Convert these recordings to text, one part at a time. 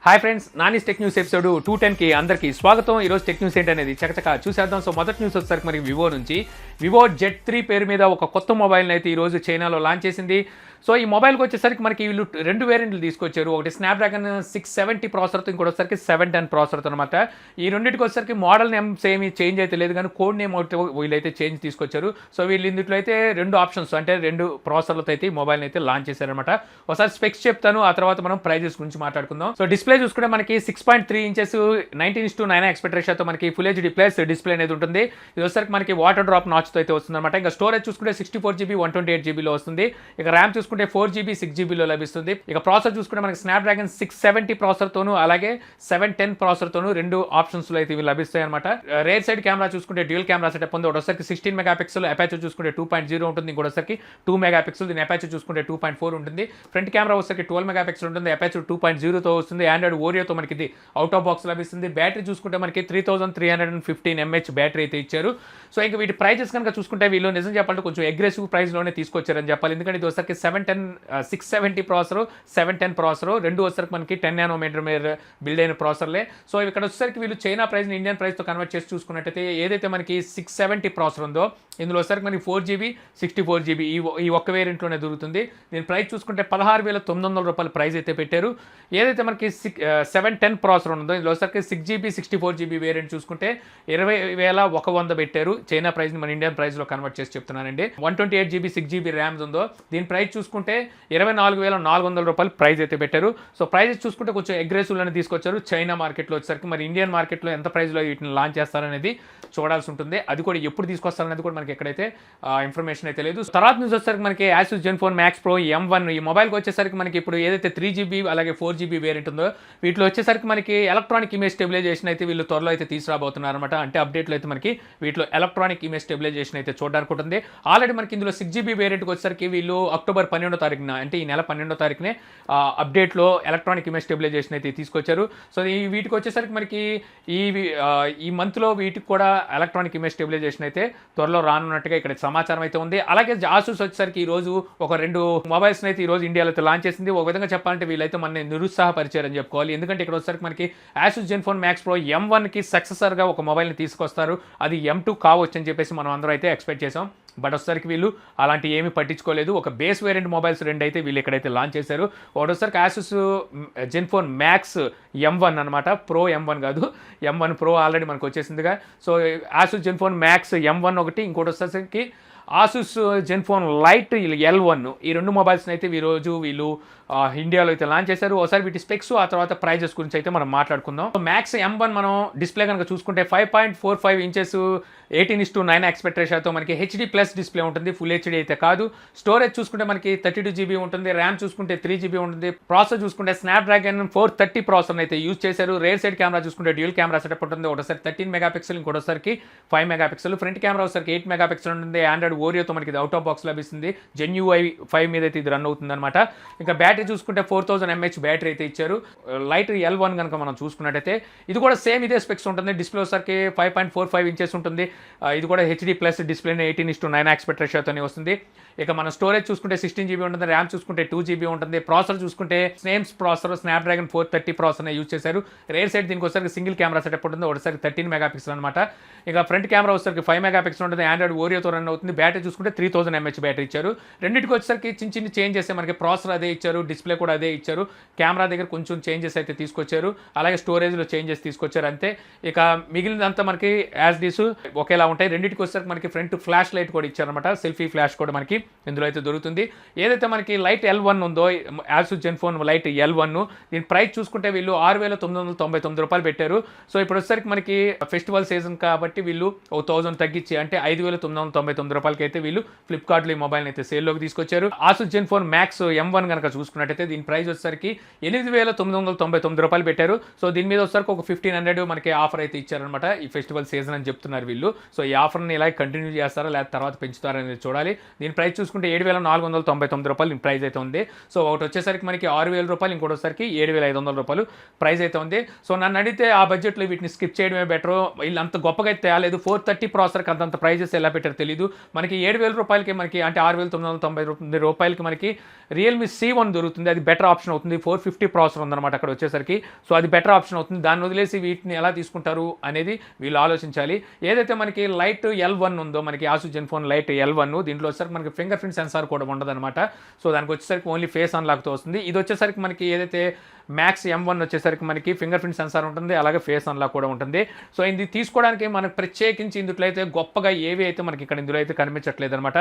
Hi friends, Nani's tech news episode 210కి అందరికీ స్వాగతం. ఈరోజు టెక్ న్యూస్ ఏంటనేది చకచకా చూసేద్దాం. సో మొదటి న్యూస్ వచ్చేసరికి మనకి వివో నుంచి వివో Z3 పేరు మీద ఒక కొత్త మొబైల్ని అయితే ఈరోజు చైనాలో లాంచ్ చేసింది. సో ఈ మొబైల్కి వచ్చేసరికి మనకి వీళ్ళు రెండు వేరియంట్లు తీసుకొచ్చారు. ఒకటి స్నాప్డ్రాగన్ 670 ప్రాసెసర్తో, ఇంకోటి వచ్చేసరికి 710 ప్రాసెసర్తో అనమాట. ఈ రెండింటికి వచ్చేసరికి మోడల్ నేమ్స్ ఏమి చేంజ్ అయితే లేదు, కానీ కోడ్ నేమ్ ఒకటి వీళ్ళైతే చేంజ్ తీసుకొచ్చారు. సో వీళ్ళు ఇందులో అయితే రెండు ఆప్షన్స్, అంటే రెండు ప్రాసెసర్లతో అయితే ఈ మొబైల్ని అయితే లాంచ్ చేశారనమాట. ఒకసారి స్పెక్స్ చెప్తాను, ఆ తర్వాత మనం ప్రైజెస్ గురించి మాట్లాడుకుందాం. సో డిస్ప్లే చూసుకుంటే మనకి 6.3 ఇంచెస్ 19:9 ఎక్స్పెక్ట్ రేషియోతో మనకి ఫుల్ హెచ్డీ ప్లస్ డిస్ప్లే అనేది ఉంటుంది. ఇది వచ్చేసరికి మనకి వాటర్ డ్రాప్ నాచ్తో అయితే వస్తుంది అనమాట. ఇంకా స్టోరేజ్ చూసుకుంటే 64GB 128GBలో వస్తుంది. ఇక ర్యామ్ చూసుకుంటే 4GB 6GBలో లభిస్తుంది. ఇక ప్రాసెసర్ చూసుకుంటే మనకి స్నాప్డ్రాగన్ 670 ప్రాసెసర్తోను అలాగే 710 ప్రాసెసర్తోను రెండు ఆప్షన్స్లో అయితే ఇవి లభిస్తాయి అనమాట. రేర్ సైడ్ కెమెరా చూసుకుంటే డ్యూయల్ కెమెరా సెటప్ ఉంది. ఒకసారికి 16 మెగాపిక్సెల్, అపాచర్ చూసుకుంటే 2.0 ఉంటుంది. ఇంకోటిసరికి 2 మెగాపిక్సెల్, దీని అపాచర్ చూసుకుంటే 2.4 ఉంటుంది. ఫ్రంట్ కెమెరా వచ్చేసరికి 12 మెగాపిక్సెల్ ఉంటుంది. అపాచర్ 2.0తో వస్తుంది. ఆండ్రాయిడ్ ఓరియోతో మనకి ఇది అవుట్ ఆఫ్ బాక్స్ లభిస్తుంది. బ్యాటరీ చూసుకుంటే మనకి 3315 mAh బ్యాటరీ అయితే ఇచ్చారు. సో ఇంకా వీటి ప్రైజెస్ కనుక చూసుకుంటే వీళ్ళు నిజం చెప్పాలంటే కొంచెం అగ్రెసివ్ ప్రైస్లోనే తీసుకొచ్చారని చెప్పాలి. ఎందుకంటే ఇది వచ్చరికి 670 ప్రాసెసర్, 710 ప్రాసెసర్ రెండు వచ్చరికి మనకి 10 నానోమీటర్ మీద బిల్డ్ అయిన ప్రాసెసర్లే. సో ఇక్కడ వచ్చేసరికి వీళ్ళు చైనా ప్రైస్ని ఇండియన్ ప్రైస్తో కన్వర్ట్ చేసి చూసుకున్నట్టయితే ఏదైతే మనకి 670 ప్రాసెసర్ ఉందో ఇందులో వచ్చరికి మనకి 4GB 64GB ఈ ఒక్క వేరియంట్లోనే దొరుకుతుంది. దీని ప్రైస్ చూసుకుంటే 16,900 రూపాయల ప్రైస్ అయితే పెట్టారు. ఏదైతే మనకి 710 ప్రాసెసర్ ఉందో ఇందులో వచ్చరికి 6GB 64GB వేరియంట్ చూసుకుంటే 20,100 పెట్టారు. చైనా ప్రైస్ని మన ఇండియన్ ప్రైస్లో కన్వర్ట్ చేసి చెప్తున్నానండి. 128GB 6GB ర్యామ్స్ ఉందో దీని ప్రైస్ చూసుకుంటే 24,400 రూపాయలు ప్రైస్ అయితే పెట్టారు. సో ప్రైజెస్ చూసుకుంటే కొంచెం అగ్రెసివ్లోనే తీసుకొచ్చారు చైనా మార్కెట్లో వచ్చేసరికి. మరి ఇండియన్ మార్కెట్లో ఎంత ప్రైస్లో వీటిని లాంచ్ చేస్తారనేది చూడాల్సి ఉంటుంది. అది కూడా ఎప్పుడు తీసుకొస్తారనేది కూడా మనకి ఎక్కడైతే ఇన్ఫర్మేషన్ అయితే లేదు. తర్వాత న్యూస్ వచ్చేసరికి మనకి Asus Zenfone Max Pro M1 ఈ మొబైల్కి వచ్చేసరికి మనకి ఇప్పుడు ఏదైతే 3GB అలాగే 4GB వేరియంట్ ఉందో వీటిలో వచ్చేసరికి మనకి ఎలక్ట్రానిక్ ఇమేజ్ స్టెబిలైజేషన్ అయితే వీళ్ళు త్వరలో అయితే తీసుకురాబోతున్నారు అనమాట. అంటే అప్డేట్లో అయితే మనకి వీటిలో ఎలక్ట్రానిక్ ఇమేజ్ స్టెబిలైజేషన్ అయితే చూడడానికి ఉంటుంది. ఆల్రెడీ మనకి ఇందులో 6GB వేరియంట్కి వచ్చేసరికి వీళ్ళు అక్టోబర్ 12వ తారీఖున, అంటే ఈ నెల 12వ తారీఖునే అప్డేట్లో ఎలక్ట్రానిక్ ఇమేజ్ స్టెబిలైజేషన్ అయితే తీసుకొచ్చారు. సో వీటికి వచ్చేసరికి మనకి ఈ మంత్లో వీటికి కూడా ఎలక్ట్రానిక్ ఇమేజ్ స్టెబిలైజేషన్ అయితే త్వరలో రానున్నట్టుగా ఇక్కడ సమాచారం అయితే ఉంది. అలాగే ఆసూస్ వచ్చేసరికి ఈ రోజు ఒక రెండు మొబైల్స్ అయితే ఈ రోజు ఇండియాలో అయితే లాంచ్ చేసింది. ఒక విధంగా చెప్పాలంటే వీళ్ళైతే మన నిరుత్సాహపరిచారని చెప్పుకోవాలి. ఎందుకంటే ఇక్కడ వచ్చేసరికి మనకి Asus Zenfone Max Pro M1కి సక్సెసర్గా ఒక మొబైల్ని తీసుకొస్తారు. అది M2 కావచ్చు అని చెప్పేసి మనం అందరూ అయితే ఎక్స్పెక్ట్ చేసాం. బట్ వచ్చేసరికి వీళ్ళు అలాంటి ఏమీ పట్టించుకోలేదు. ఒక బేస్ వేరియంట్ మొబైల్స్ రెండు అయితే వీళ్ళు ఇక్కడైతే లాంచ్ చేశారు. ఒకటి వచ్చేసరికి Asus Zenfone Max M1 అనమాట. ప్రో M1 కాదు, M1 Pro ఆల్రెడీ మనకు వచ్చేసిందిగా. So Asus Zenfone Max M1 ఒకటి, ఇంకోటి వచ్చేసరికి Asus Zenfone Lite L1 ఈ రెండు మొబైల్స్ని అయితే ఈరోజు వీళ్ళు ఇండియాలో అయితే లాంచ్ చేశారు. ఒకసారి వీటి స్పెక్స్ ఆ తర్వాత ప్రైజెస్ గురించి అయితే మనం మాట్లాడుకుందాం. మ్యాక్స్ M1 మనం డిస్ప్లే కనుక చూసుకుంటే 5.45 ఇంచెస్ 18:9 ఎక్స్పెక్ట్ రేషియోతో మనకి హెచ్డీ ప్లస్ డిస్ప్లే ఉంటుంది. ఫుల్ హెచ్డీ అయితే కాదు. స్టోరేజ్ చూసుకుంటే మనకి 32GB ఉంటుంది. ర్యామ్ చూసుకుంటే 3GB ఉంటుంది. ప్రాసెసర్ చూసుకుంటే స్నాప్డ్రాగన్ 430 ప్రాసెసర్ అయితే యూజ్ చేశారు. రేర్ సైడ్ కెమెరా చూసుకుంటే డ్యూయల్ కెమెరా సెటప్ ఉంటుంది. ఒకసారి 13 మెగాపిక్సెల్, ఇంకోటిసరికి 5 మెగాపిక్సెల్. ఫ్రంట్ కెమెరా వచ్చేసరికి 8 మెగాపిక్సెల్ ఉంటుంది. ఆండ్రాయిడ్ ఓరియోతో మనకి అవుట్ ఆఫ్ బాక్స్ లభిస్తుంది. GenUI 5 మీద అయితే ఇది రన్ అవుతుంది అనమాట. ఇంకా బ్యాటరీ చూసుకుంటే 4000 mAh బ్యాటరీ అయితే ఇచ్చారు. లైట్ L1 కనుక మనం చూసుకున్నట్టయితే ఇది కూడా సేమ్ ఇదే స్పెక్స్ ఉంటుంది. డిస్ప్లే వచ్చేసరికి 5.45 ఇంచెస్ ఉంటుంది. ఇది కూడా హెచ్డీ ప్లస్ డిస్ప్లే 18:9 ఎక్స్పెక్ట్ రేషియోతోనే వస్తుంది. ఇక మన స్టోరేజ్ చూసుకుంటే 16GB ఉంటుంది. ర్యామ్ చూసుకుంటే 2GB ఉంటుంది. ప్రాసెసర్ చూసుకుంటే స్నేమ్స్ ప్రాసెసర్ స్నాప్డ్రాగన్ 430 ప్రాసెసర్ని యూజ్ చేశారు. రేర్ సైడ్ దీనికి వచ్చేసరికి సింగిల్ కెమెరా సెటప్ ఉంటుంది. ఒకసారి 13 మెగాపిక్సెల్ అనమాట. ఇక ఫ్రంట్ కెమెరా వచ్చేసరికి 5 మెగాపిక్సెల్ ఉంటుంది. ఆండ్రాయిడ్ ఓరియోతో రన్ అవుతుంది. బ్యాటరీ చూసుకుంటే 3000 mAh బ్యాటరీ ఇచ్చారు. రెండింటికి వచ్చేసరికి చిన్న చేంజ్ చేస్తే మనకి ప్రాసెసర్ అదే ఇచ్చారు, డిస్ప్లే కూడా అదే ఇచ్చారు. కెమెరా దగ్గర కొంచెం చేంజెస్ అయితే తీసుకొచ్చారు. అలాగే స్టోరేజ్లో చేంజెస్ తీసుకొచ్చారు అంతే. ఇక మిగిలినంతా మనకి యాజ్ డీస్ ఒకేలా ఉంటాయి. రెండింటికి వచ్చేసరికి మనకి ఫ్రంట్ ఫ్లాష్ లైట్ కూడా ఇచ్చారనమాట. సెల్ఫీ ఫ్లాష్ కూడా మనకి ఇందులో అయితే దొరుకుతుంది. ఏదైతే మనకి లైట్ L1 ఉందో Asus Zenfone Lite L1 దీని ప్రైస్ చూసుకుంటే వీళ్ళు 6,999 రూపాయలు పెట్టారు. సో ఇప్పుడు వచ్చేసరికి మనకి ఫెస్టివల్ సీజన్ కాబట్టి వీళ్ళు 1000 తగ్గించి అంటే 5,999 రూపాయలకి అయితే వీళ్ళు ఫ్లిప్కార్ట్లో ఈ మొబైల్ అయితే సేల్లోకి తీసుకొచ్చారు. Asus Zenfone Max M1 కనుక చూసుకున్నట్టయితే దీని ప్రైస్ వచ్చేసరికి 8,999 రూపాయలు పెట్టారు. సో దీని మీద వచ్చేసరికి ఒక 1500 మనకి ఆఫర్ అయితే ఇచ్చారనమాట. ఈ ఫెస్టివల్ సీజన్ అని చెప్తున్నారు వీళ్ళు. సో ఈ ఆఫర్ని ఇలా కంటిన్యూ చేస్తారా లేదా తర్వాత పెంచుతారా అనేది చూడాలి. దీని ప్రైస్ చూసుకుంటే 7,499 రూపాయలు దీని ప్రైస్ అయితే ఉంది. సో ఒకటి వచ్చేసరికి మనకి 6,000 రూపాయలు, ఇంకోటి వచ్చేసరికి 7,500 రూపాయలు ప్రైస్ అయితే ఉంది. సో నన్ను అడిగితే ఆ బడ్జెట్లో వీటిని స్కిప్ చేయడమే బెటర్. వీళ్ళు అంత గొప్పగా అయితే తేలేదు. 430 ప్రాసెసర్కి అంతంత ప్రైజెస్ ఎలా పెట్టారో తెలియదు. మనకి 7,000 రూపాయలకి మనకి అంటే 6,999 రూపాయలకి మనకి రియల్మీ C1 దొరుకుతుంది. జరుగుతుంది, అది బెటర్ ఆప్షన్ అవుతుంది. 450 ప్రాసెసర్ ఉందన్నమాట అక్కడ వచ్చేసరికి. సో అది బెటర్ ఆప్షన్ అవుతుంది. దాన్ని వదిలేసి వీటిని ఎలా తీసుకుంటారు అనేది వీళ్ళు ఆలోచించాలి. ఏదైతే మనకి లైట్ L1 ఉందో, మనకి Asus Zenfone Lite L1, దీంట్లో వచ్చేసరికి మనకి ఫింగర్ ప్రింట్ సెన్సార్ కూడా ఉండదన్నమాట. సో దానికి వచ్చేసరికి ఓన్లీ ఫేస్ అన్లాక్తో వస్తుంది. ఇది వచ్చేసరికి మనకి ఏదైతే మ్యాక్స్ M1 వచ్చేసరికి మనకి ఫింగర్ ప్రింట్ సెన్సార్ ఉంటుంది, అలాగే ఫేస్ అన్లాక్ కూడా ఉంటుంది. సో ఇది తీసుకోవడానికి మనకు ప్రత్యేకించి ఇందులో అయితే గొప్పగా ఏవి అయితే మనకి ఇక్కడ ఇందులో అయితే కనిపించట్లేదు అనమాట.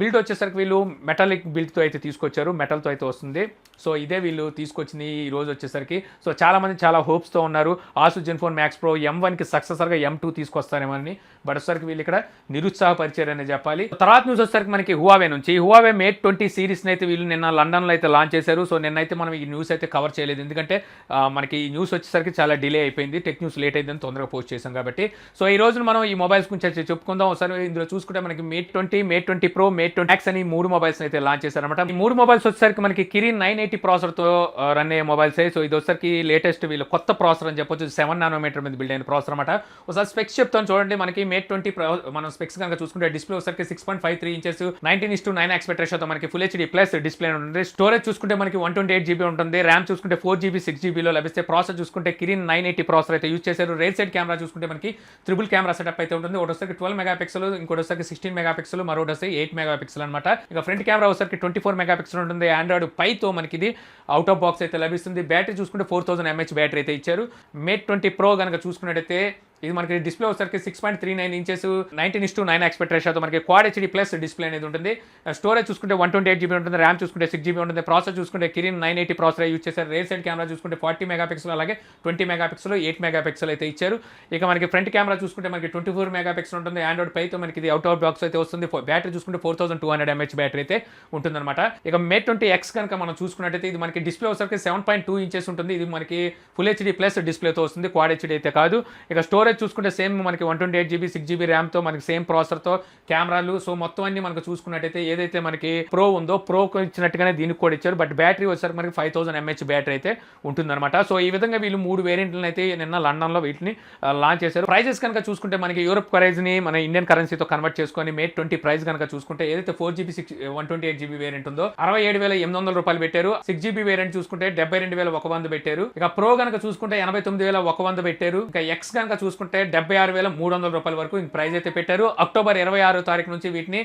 బిల్డ్ వచ్చేసరికి వీళ్ళు మెటాలిక్ బిల్డ్తో అయితే తీసుకొచ్చారు, మెటల్తో అయితే వస్తుంది. సో ఇదే వీళ్ళు తీసుకొచ్చింది ఈ రోజు వచ్చేసరికి. సో చాలామంది చాలా హోప్స్తో ఉన్నారు Asus Zenfone Max Pro M1కి సక్సెసర్గా M2 తీసుకొస్తారేమని. బట్ వచ్చేసరికి వీళ్ళు ఇక్కడ నిరుత్సాహపరిచారని చెప్పాలి. తర్వాత న్యూస్ వచ్చేసరికి మనకి హువావే నుంచి హువావే Mate 20 సిరీస్ని అయితే వీళ్ళు నిన్న లండన్లో అయితే లాంచ్ చేశారు. సో నిన్నైతే మనం ఈ న్యూస్ అయితే కవర్ చేయలేదు, ఎందుకంటే మనకి ఈ న్యూస్ వచ్చేసరికి చాలా డిలే అయిపోయింది. టెక్ న్యూస్ లేట్ అయిందని తొందరగా పోస్ట్ చేశాం కాబట్టి. సో ఈ రోజు మనం ఈ మొబైల్స్ గురించి అయితే చెప్పుకుందాం. ఒకసారి ఇందులో చూసుకుంటే మనకి Mate 20, Mate 20 Pro, Mate 20 Max అని 3 మొబైల్స్ అయితే లాంచ్ చేశారనమాట. ఈ 3 మొబైల్స్ వచ్చేసరికి మనకి Kirin 980 ప్రాసెసర్తో రన్ అయ్యే మొబైల్స్. సో ఇది వచ్చేసరికి లేటెస్ట్ వీళ్ళు కొత్త ప్రాసెసర్ అని చెప్పొచ్చు, 7 నానోమీటర్ మీద బిల్డ్ అయిన ప్రాసెసర్ అనమాట. ఒకసారి స్పెక్స్ చెప్తాను చూడండి. మనకి Mate 20 మనం స్పెక్స్ కనుక చూసుకుంటే డిస్ప్లే వచ్చేసరికి 6.53 ఇంచెస్ 19:9 ఆస్పెక్ట్ రేషియోతో మనకి ఫుల్ హెచ్డీ ప్లస్ డిస్ప్లే ఉంటుంది. స్టోరేజ్ చూసుకుంటే మనకి 128 GB ఉంటుంది. ర్యామ్ చూసుకుంటే 4 GB 6 GB లో లభిస్తే. ప్రాసెసర్ చూసుకుంటే Kirin 980 ప్రాసెసర్ అయితే యూజ్ చేశారు. రైట్ సైడ్ కెమెరా చూసుకుంటే మనకి ట్రిపుల్ కెమెరా సెటప్ అయితే ఉంటుంది. ఒకటి వచ్చరికి 12 మెగాపిక్సెల్, ఇంకోటి వచ్చరికి 16 మెగాపిక్సెల్, మరొకటి వస్తే 8 మెగాపిక్సెల్ అనమాట. ఇక ఫ్రంట్ కెమెరా వచ్చరికి 24 మెగాపిక్సెల్ ఉంటుంది. ఆండ్రాయిడ్ పైతో మనకి ఇది అవుట్ ఆఫ్ బాక్స్ అయితే లభిస్తుంది. బ్యాటరీ చూసుకుంటే 4000 mAh బ్యాటరీ అయితే ఇచ్చారు. Mate 20 Pro కనుక చూసుకున్నట్టయితే ఇది మనకి డిస్ప్లే వచ్చరికి 6.39 ఇంచెస్ 19:9 ఆస్పెక్ట్ రేషియోతో మనకి క్వాడ్ హెచ్డీ ప్లస్ డిస్ప్లే అనేది ఉంటుంది. స్టోరేజ్ చూసుకుంటే 128 GB ఉంటుంది. ర్యామ్ చూసుకుంటే 6 GB ఉంటుంది. ప్రాసెసర్ చూసుకుంటే Kirin 980 ప్రాసెసర్ యూజ్ చేశారు. రేర్ సైడ్ కెమెరా చూసుకుంటే 40 మెగాపిక్సెల్, అలాగే 20 మెగాపిక్సెల్, 8 మెగాపిక్సెల్ అయితే ఇచ్చారు. ఇక మనకి ఫ్రంట్ కెమెరా చూసుకుంటే మనకి 24 మెగాపిక్సెల్ ఉంటుంది. ఆండ్రాయిడ్ పైతో మనకి ఇది అవుట్ ఆఫ్ బాక్స్ అయితే వస్తుంది. బ్యాటరీ చూసుకుంటే 4200 mAh బ్యాటరీ అయితే ఉంటుందన్నమాట. ఇక Mate 20X కనుక మనం చూసుకున్నట్టయితే ఇది మనకి డిస్ప్లే వచ్చరికి 7.2 ఇంచెస్ ఉంటుంది. ఇది మనకి ఫుల్ హెచ్డీ ప్లస్ డిస్ప్లేతో వస్తుంది, క్వాడ్ హెచ్డీ అయితే కాదు. ఇక స్టోరేజ్ చూసుకుంటే సేమ్ మనకి 128 GB 6 GB ర్యామ్తో మనకి సేమ్ ప్రాసెసర్తో కెమెరాలు. సో మొత్తం అన్ని మనకు చూసుకున్నట్టయితే ఏదైతే మనకి ప్రో ఉందో ప్రోకి ఇచ్చినట్టుగానే దీనికి కూడా ఇచ్చారు. బట్ బ్యాటరీ వచ్చేసరికి మనకి 5000 mAh బ్యాటరీ అయితే ఉంటుందన్నమాట. సో ఈ విధంగా వీళ్ళు 3 వేరియంట్లను అయితే నిన్న లండన్లో వీటిని లాంచ్ చేశారు. ప్రైజెస్ కనుక చూసుకుంటే మనకి యూరోప్ ప్రైజ్ని మన ఇండియన్ కరెన్సీతో కన్వర్ట్ చేసుకొని Mate 20 ప్రైస్ కనుక చూసుకుంటే ఏదైతే 4 GB 128 GB వేరియంట్ ఉందో 67,800 రూపాయలు పెట్టారు. 6 GB వేరియంట్ చూసుకుంటే 72,100 పెట్టారు. ఇక ప్రో కనుక చూసుకుంటే 89,100 పెట్టారు. ఇక ఎక్స్ కనుక చూసుకుంటే 76,300 రూపాయల వరకు ప్రైస్ అయితే పెట్టారు. అక్టోబర్ 26వ తారీఖు నుంచి వీటిని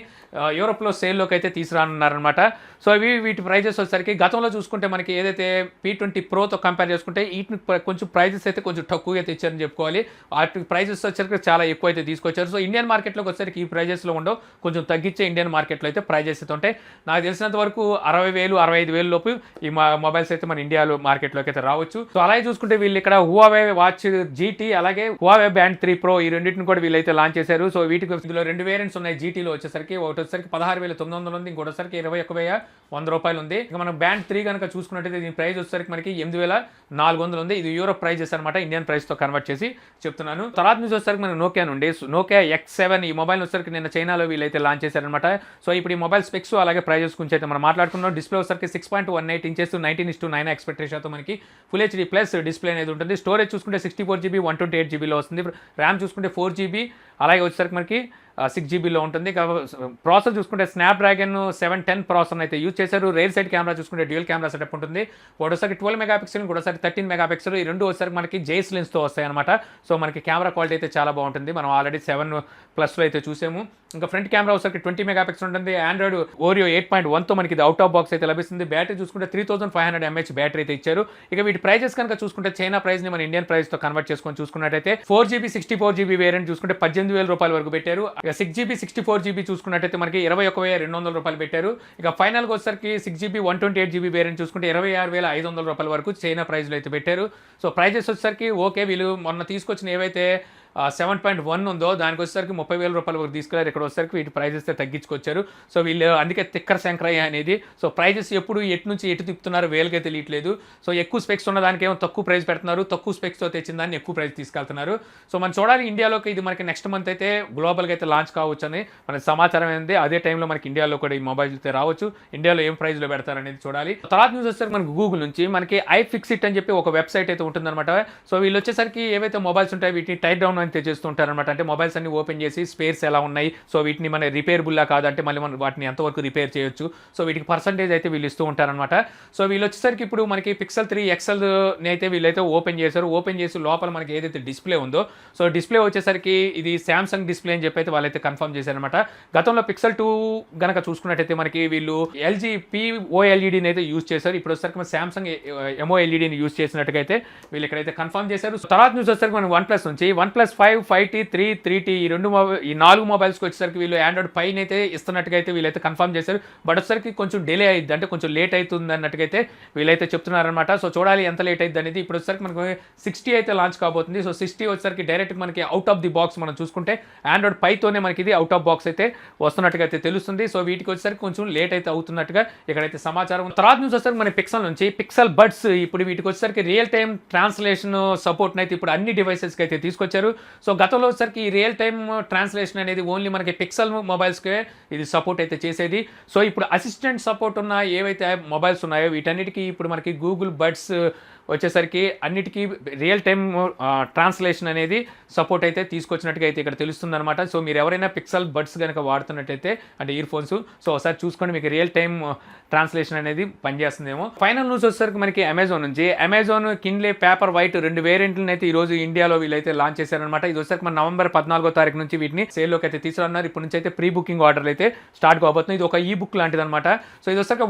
యూరోప్లో సేల్లోకి అయితే తీసుకురానున్నారనమాట. సో వీటి ప్రైజెస్ వచ్చేసరికి గతంలో చూసుకుంటే మనకి ఏదైతే P20 Proతో కంపేర్ చేసుకుంటే వీటిని కొంచెం ప్రైజెస్ అయితే కొంచెం తక్కువగా తెచ్చారని చెప్పుకోవాలి. వాటి ప్రైజెస్ వచ్చేసరికి చాలా ఎక్కువ అయితే తీసుకొచ్చారు. సో ఇండియన్ మార్కెట్లోకి వచ్చేసరికి ఈ ప్రైజెస్లో ఉండవు, కొంచెం తగ్గించే ఇండియన్ మార్కెట్లో అయితే ప్రైజెస్ అయితే ఉంటాయి. నాకు తెలిసినంత వరకు 60,000, 65,000 లోపు ఈ మొబైల్స్ అయితే మన ఇండియాలో మార్కెట్లోకి అయితే రావచ్చు. సో అలాగే చూసుకుంటే వీళ్ళు ఇక్కడ హువావే వాచ్ GT, అలాగే హువావే బ్యాండ్ 3 Pro ఈ రెండింటిని కూడా వీళ్ళైతే లాంచ్ చేశారు. సో వీటికి ఇందులో 2 వేరియంట్స్ ఉన్నాయి. GTలో వచ్చేసరికి ఒకటి వచ్చేసరికి 16,900 ఉంది, ఇంకోటి వచ్చేసరికి 21,100 రూపాయలు ఉంది. ఇక మనం బ్యాండ్ 3 కనుక చూసుకున్నట్టయితే దీని ప్రైస్ వచ్చేసరికి మనకి 8,400 ఉంది. ఇది యూరోప్ ప్రైజెస్ అనమాట, ఇండియన్ ప్రైస్తో కన్వర్ట్ చేసి చెప్తున్నాను. తర్వాత నుంచి వచ్చేసరికి మనకి నోకియా నుండి నోకియా X7 ఈ మొబైల్ వచ్చేసరికి నిన్న చైనాలో వీళ్ళైతే లాంచ్ చేశారనమాట. సో ఇప్పుడు ఈ మొబైల్ స్పెక్స్ అలాగే ప్రైజెస్ గురించి అయితే మనం మాట్లాడుకున్నాం. డిస్ప్లే వచ్చేసరికి 6.18 ఇంచెస్ 19:9 ఆస్పెక్ట్ రేషియోతో మనకి ఫుల్ హెచ్డీ ప్లస్ డిస్ప్లే అనేది ఉంటుంది. స్టోరేజ్ చూసుకుంటే 64 GB 128 GB లో వస్తుంది. ర్యామ్ చూసుకుంటే 4 GB, అలాగే వచ్చేసరికి మనకి 6 GB లో ఉంటుంది. ప్రాసెసర్ చూసుకుంటే స్నాప్డ్రాగన్ 710 ప్రాసెసర్ అయితే యూజ్ చేశారు. రేర్ సైడ్ కెమెరా చూసుకుంటే డ్యూయల్ కెమెరా సెటప్ ఉంటుంది. ఒకసారి 12 మెగాపిక్సెల్, ఇంకోసారి 13 మెగాపిక్సెల్. ఈ రెండు వచ్చేసరికి మనకి జైస్ లెన్స్తో వస్తాయి అనమాట. సో మనకి కెమెరా క్వాలిటీ అయితే చాలా బాగుంటుంది. మనం ఆల్రెడీ 7+ అయితే చూసాము. ఇంకా ఫ్రంట్ కెమెరా వచ్చేసరికి 20 మెగాపిక్సెల్ ఉంటుంది. ఆండ్రాయిడ్ ఓరియో 8.1తో మనకి ఇది అవుట్ ఆఫ్ బాక్స్ అయితే లభిస్తుంది. బ్యాటరీ చూసుకుంటే 3500 mAh బ్యాటరీ అయితే ఇచ్చారు. ఇక వీటి ప్రైజెస్ కనుక చూసుకుంటే చైనా ప్రైస్ ని మన ఇండియన్ ప్రైస్ తో కన్వర్ట్ చేసుకొని చూసుకున్నట్టయితే 4 GB 64 GB వేరియంట్ చూసుకుంటే 18,000 రూపాయల వరకు పెట్టారు. ఇక 6 GB 64 GB చూసుకున్నట్టయితే మనకి 21,200 రూపాయలు పెట్టారు. ఇక ఫైనల్గా వచ్చేసరికి 6 GB 128 GB వేరియంట్ చూసుకుంటే 26,500 రూపాయల వరకు చైనా ప్రైస్లో అయితే పెట్టారు. సో ప్రైజెస్ వచ్చేసరికి ఓకే, వీళ్ళు మొన్న తీసుకొచ్చిన ఏవైతే 7.1 ఉందో దానికి వచ్చేసరికి 30,000 రూపాయల వరకు తీసుకెళ్లారు. ఇక్కడ వచ్చేసరికి వీటి ప్రైజెస్ తగ్గించుకొచ్చారు. సో వీళ్ళు అందుకే తిక్కర శంకరయ్య అనేది. సో ప్రైజెస్ ఎప్పుడు ఎటు నుంచి ఎటు తిప్పుతున్నారు వేలుగా తెలియట్లేదు. సో ఎక్కువ స్పెక్స్ ఉన్న దానికి ఏమో తక్కువ ప్రైస్ పెడుతున్నారు, తక్కువ స్పెక్స్తో తెచ్చిన దాన్ని ఎక్కువ ప్రైస్ తీసుకెళ్తున్నారు. సో మనం చూడాలి ఇండియాలోకి ఇది మనకి నెక్స్ట్ మంత్ అయితే గ్లోబల్గా అయితే లాంచ్ కావచ్చు అని మనకి సమాచారం ఏంది. అదే టైంలో మనకి ఇండియాలో కూడా ఈ మొబైల్ అయితే రావచ్చు. ఇండియాలో ఏం ప్రైస్లో పెడతారు అనేది చూడాలి. తర్వాత న్యూస్ వచ్చేసరికి మనకి గూగుల్ నుంచి మనకి iFixit అని చెప్పి ఒక వెబ్సైట్ అయితే ఉంటుందన్నమాట. సో వీళ్ళు వచ్చేసరికి ఏవైతే మొబైల్స్ ఉంటాయో వీటిని టైర్ డౌన్ అన్బాక్సింగ్ అయితే చేస్తుంటారనమాట. అంటే మొబైల్స్ అన్ని ఓపెన్ చేసి స్పేర్స్ ఎలా ఉన్నాయి, సో వీటిని మన రిపేరబుల్లా కాదంటే మళ్ళీ మనం వాటిని ఎంతవరకు రిపేర్ చేయొచ్చు, సో వీటికి పర్సంటేజ్ అయితే వీళ్ళు ఇస్తూ ఉంటారనమాట. సో వీళ్ళు వచ్చేసరికి ఇప్పుడు మనకి పిక్సెల్ 3 XLని అయితే వీళ్ళైతే ఓపెన్ చేశారు. ఓపెన్ చేసి లోపల మనకి ఏదైతే డిస్ప్లే ఉందో, సో డిస్ప్లే వచ్చేసరికి ఇది శాంసంగ్ డిస్ప్లే అని చెప్పి అయితే వాళ్ళైతే కన్ఫర్మ్ చేశారనమాట. గతంలో పిక్సెల్ 2 గనక చూసుకున్నట్టయితే మనకి వీళ్ళు ఎల్జీ POLEDని అయితే యూజ్ చేశారు. ఇప్పుడు వచ్చేసరికి మన శాంసంగ్ MOLEDని యూజ్ చేసినట్టుగా అయితే వీళ్ళు ఇక్కడైతే కన్ఫర్మ్ చేశారు. తర్వాత న్యూస్ వచ్చేసరికి మనకి OnePlus నుంచి OnePlus 5, 5T, 3T ఈ 4 మొబైల్స్కి వచ్చేసరికి వీళ్ళు ఆండ్రాయిడ్ పైన అయితే ఇస్తున్నట్టుగా అయితే వీళ్ళైతే కన్ఫర్మ్ చేశారు. బట్ వచ్చేసరికి కొంచెం డిలే అయ్యింది, అంటే కొంచెం లేట్ అవుతుంది అన్నట్టుగా అయితే వీళ్ళైతే చెప్తున్నారనమాట. సో చూడాలి ఎంత లేట్ అయింది అనేది. ఇప్పుడు వచ్చేసరికి మనకు 60 అయితే లాంచ్ కాబోతుంది. సో 60 వచ్చేసరికి డైరెక్ట్ మనకి అవుట్ ఆఫ్ ది బాక్స్ మనం చూసుకుంటే ఆండ్రాయిడ్ పైతోనే మనకి ఇది అవుట్ ఆఫ్ బాక్స్ అయితే వస్తున్నట్టుగా అయితే తెలుస్తుంది. సో వీటికి వచ్చేసరికి కొంచెం లేట్ అయితే అవుతున్నట్టుగా ఇక్కడైతే సమాచారం. తర్వాత న్యూస్ వచ్చేసరికి మన పిక్సెల్ నుంచి పిక్సెల్ బడ్స్ ఇప్పుడు వీటికి వచ్చేసరికి రియల్ టైమ్ ట్రాన్స్లేషన్ సపోర్ట్ అయితే ఇప్పుడు అన్ని డివైసెస్కి అయితే తీసుకొచ్చారు. సో గతంలో వచ్చేసరికి ఈ రియల్ టైమ్ ట్రాన్స్లేషన్ అనేది ఓన్లీ మనకి పిక్సెల్ మొబైల్స్కే ఇది సపోర్ట్ అయితే చేసేది. సో ఇప్పుడు అసిస్టెంట్ సపోర్ట్ ఉన్న ఏవైతే మొబైల్స్ ఉన్నాయో వీటన్నిటికీ ఇప్పుడు మనకి గూగుల్ బడ్స్ వచ్చేసరికి అన్నిటికీ రియల్ టైమ్ ట్రాన్స్లేషన్ అనేది సపోర్ట్ అయితే తీసుకొచ్చినట్టుగా అయితే ఇక్కడ తెలుస్తుంది అనమాట. సో మీరు ఎవరైనా పిక్సెల్ బడ్స్ కనుక వాడుతున్నట్టయితే అంటే ఇయర్ ఫోన్స్, సో ఒకసారి చూసుకోండి, మీకు రియల్ టైమ్ ట్రాన్స్లేషన్ అనేది పనిచేస్తుందేమో. ఫైనల్ న్యూస్ వచ్చేసరికి మనకి అమెజాన్ నుంచి అమెజాన్ కిండ్లే పేపర్ వైట్ 2 వేరియంట్లను అయితే ఈ రోజు ఇండియాలో వీళ్ళైతే లాంచ్ చేశారనమాట. ఇది వచ్చేసరికి మన నవంబర్ 14వ తారీఖు నుంచి వీటిని సేల్లోకి అయితే తీసుకున్నారు. ఇప్పటి నుంచి అయితే ప్రీ బుకింగ్ ఆర్డర్లు అయితే స్టార్ట్ కాబోతుంది. ఇది ఒక ఈ బుక్ లాంటిది అనమాట. సో ఇది వచ్చేసరికి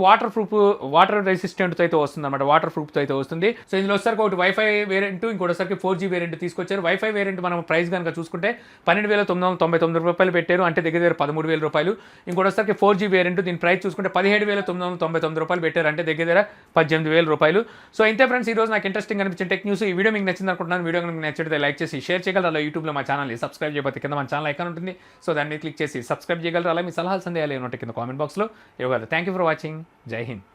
వాటర్ రెసిస్టెంట్ అయితే వస్తుంది అనమాట, వాటర్ ప్రూఫ్తో అయితే వస్తుంది. సో ఇందులో వచ్చేసరికి ఒకటి వైఫై వేరియంట్, ఇంకోటి వచ్చేసరికి 4G వేరియంట్ తీసుకొచ్చారు. వైఫై వేరియంట్ మనం ప్రైస్ కనుక చూసుకుంటే 12,999 రూపాయలు పెట్టారు, అంటే దగ్గర 13,000 రూపాయలు. ఇంకోటి వచ్చేసరికి 4G వేరియంట్, దీని ప్రైస్ చూసుకుంటే 17,999 రూపాయలు పెట్టారు, అంటే దగ్గర 18,000 రూపాయలు. సో ఇంతే ఫ్రెండ్స్, ఈ రోజు నాకు ఇంట్రెస్టింగ్ అనిపించిన టెక్ న్యూస్. ఈ వీడియో మీకు నచ్చింది అనుకుంటున్నాను. వీడియో మీకు నచ్చితే లైక్ చేసి షేర్ చేయగలరు. అలా యూట్యూబ్లో మా ఛానల్ని సబ్స్క్రైబ్ చేయకపోతే కింద మన ఛానల్ ఐకాన్ ఉంటుంది, సో దాన్ని క్లిక్ చేసి సబ్స్క్రైబ్ చేయగలరు. అలా మీ సలహాలు సందేహాలు ఏమంటే కింద కామెంట్ బాక్స్లో ఇవ్వగలరు. Thank you for watching. జై హింద్.